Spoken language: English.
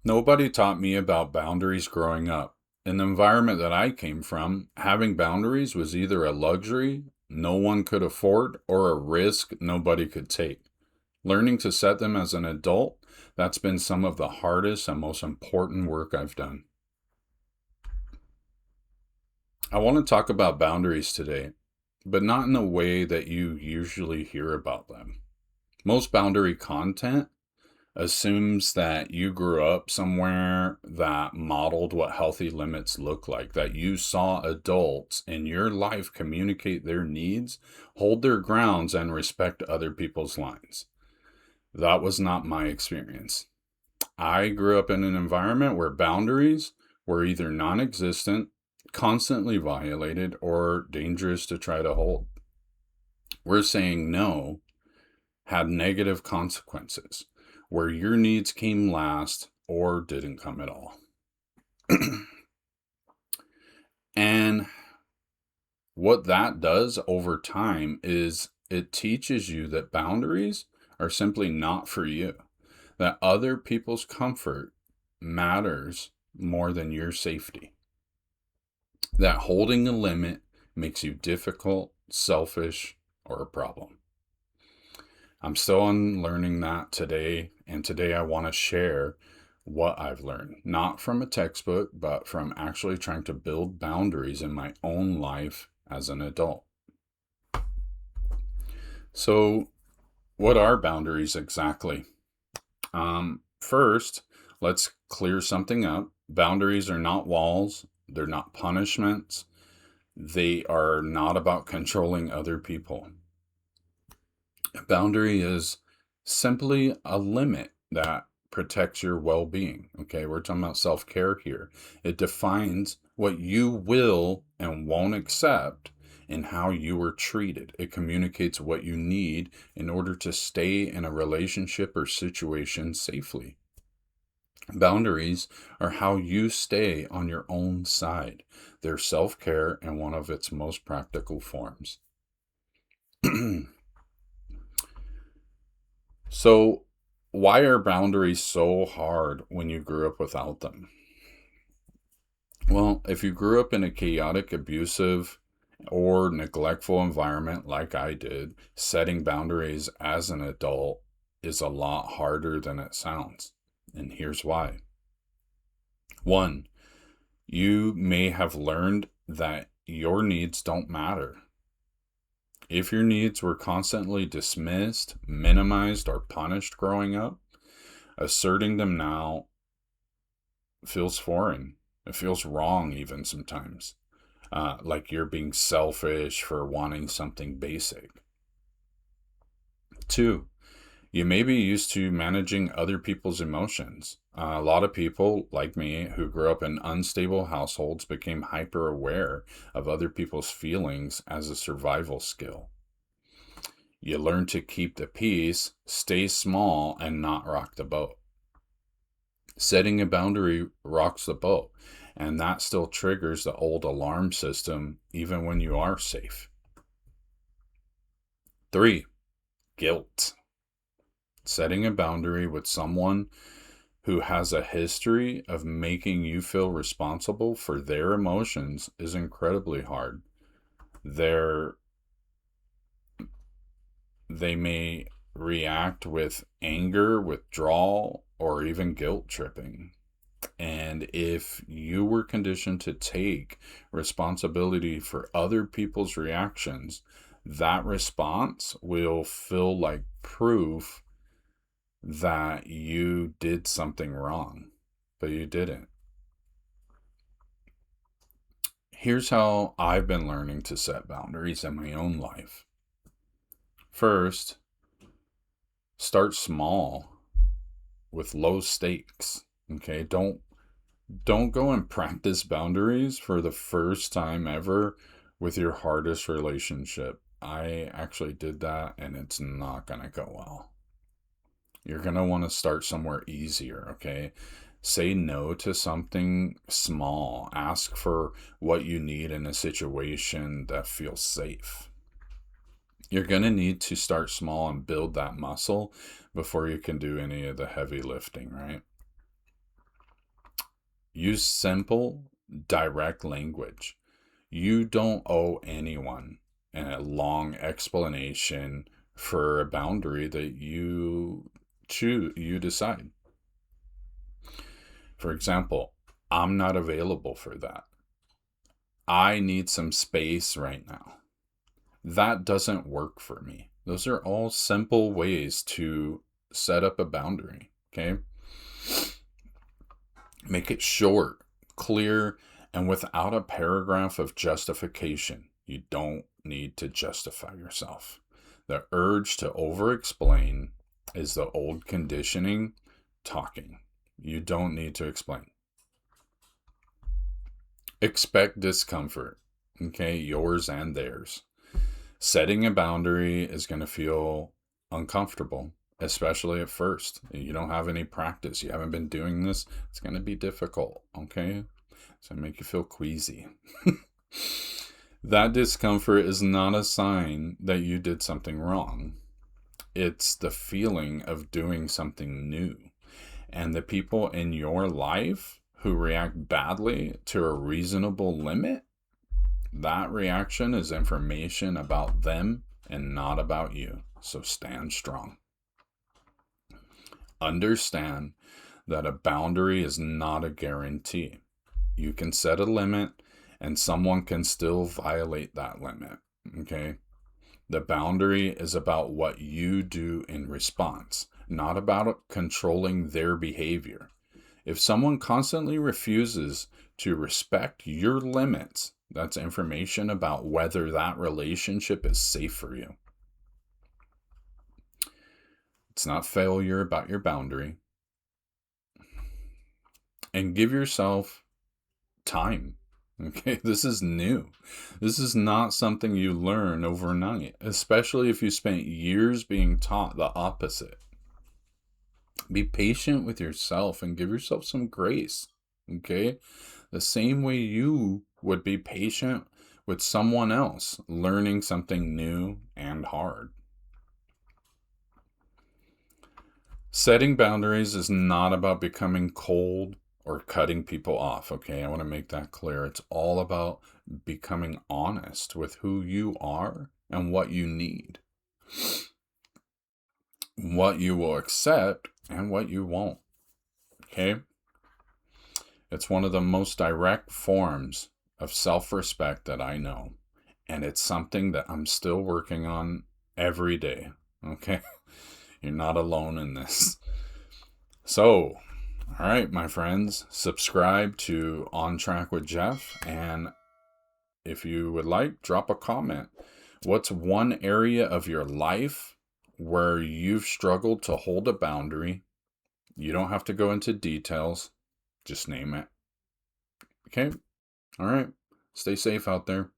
Nobody taught me about boundaries growing up. In the environment that I came from, having boundaries was either a luxury no one could afford or a risk nobody could take. Learning to set them as an adult, that's been some of the hardest and most important work I've done. I want to talk about boundaries today, but not in the way that you usually hear about them. Most boundary content assumes that you grew up somewhere that modeled what healthy limits look like, that you saw adults in your life communicate their needs, hold their grounds, and respect other people's lines. That was not my experience. I grew up in an environment where boundaries were either non existent, constantly violated, or dangerous to try to hold. We're saying no had negative consequences, where your needs came last or didn't come at all. And what that does over time is it teaches you that boundaries are simply not for you, that other people's comfort matters more than your safety, that holding a limit makes you difficult, selfish, or a problem. I'm still unlearning that today, and today I want to share what I've learned, not from a textbook, but from actually trying to build boundaries in my own life as an adult. So, what are boundaries exactly? First, let's clear something up. Boundaries are not walls, they're not punishments, they are not about controlling other people. A boundary is simply a limit that protects your well being. Okay, we're talking about self care here. It defines what you will and won't accept and how you are treated. It communicates what you need in order to stay in a relationship or situation safely. Boundaries are how you stay on your own side. They're self care in one of its most practical forms. So, why are boundaries so hard when you grew up without them? Well, if you grew up in a chaotic, abusive, or neglectful environment like I did, setting boundaries as an adult is a lot harder than it sounds. And here's why. One, you may have learned that your needs don't matter. If your needs were constantly dismissed, minimized, or punished growing up, asserting them now feels foreign. It feels wrong, even sometimes. Like you're being selfish for wanting something basic. Two, you may be used to managing other people's emotions. A lot of people, like me, who grew up in unstable households became hyper aware of other people's feelings as a survival skill. You learn to keep the peace, stay small, and not rock the boat. Setting a boundary rocks the boat, and that still triggers the old alarm system even when you are safe. Three, guilt. Setting a boundary with someone who has a history of making you feel responsible for their emotions is incredibly hard. They're, they may react with anger, withdrawal, or even guilt tripping. And if you were conditioned to take responsibility for other people's reactions, that response will feel like proof that you did something wrong, but you didn't. Here's how I've been learning to set boundaries in my own life. First, start small with low stakes. Okay, don't go and practice boundaries for the first time ever with your hardest relationship. I actually did that and it's not going to go well. You're going to want to start somewhere easier, okay? Say no to something small. Ask for what you need in a situation that feels safe. You're going to need to start small and build that muscle before you can do any of the heavy lifting, right? Use simple, direct language. You don't owe anyone a long explanation for a boundary that you decide. For example, I'm not available for that. I need some space right now. That doesn't work for me. Those are all simple ways to set up a boundary, okay? Make it short, clear, and without a paragraph of justification. You don't need to justify yourself. The urge to over-explain is the old conditioning talking. You don't need to explain. Expect discomfort, okay? Yours and theirs. Setting a boundary is going to feel uncomfortable, especially at first. You don't have any practice. You haven't been doing this. It's going to be difficult, okay? It's going to make you feel queasy. That discomfort is not a sign that you did something wrong. It's the feeling of doing something new. And the people in your life who react badly to a reasonable limit, that reaction is information about them and not about you. So stand strong. Understand that a boundary is not a guarantee. You can set a limit and someone can still violate that limit, okay? The boundary is about what you do in response, not about controlling their behavior. If someone constantly refuses to respect your limits, that's information about whether that relationship is safe for you. It's not failure about your boundary. And give yourself time. Okay, this is new. This is not something you learn overnight, especially if you spent years being taught the opposite. Be patient with yourself and give yourself some grace. Okay, the same way you would be patient with someone else learning something new and hard. Setting boundaries is not about becoming cold or cutting people off, okay? I want to make that clear. It's all about becoming honest with who you are and what you need, what you will accept and what you won't, okay? It's one of the most direct forms of self-respect that I know, and it's something that I'm still working on every day, okay? You're not alone in this. So, all right, my friends, subscribe to On Track with Jeff, and if you would like, drop a comment. What's one area of your life where you've struggled to hold a boundary? You don't have to go into details. Just name it. Okay? All right. Stay safe out there.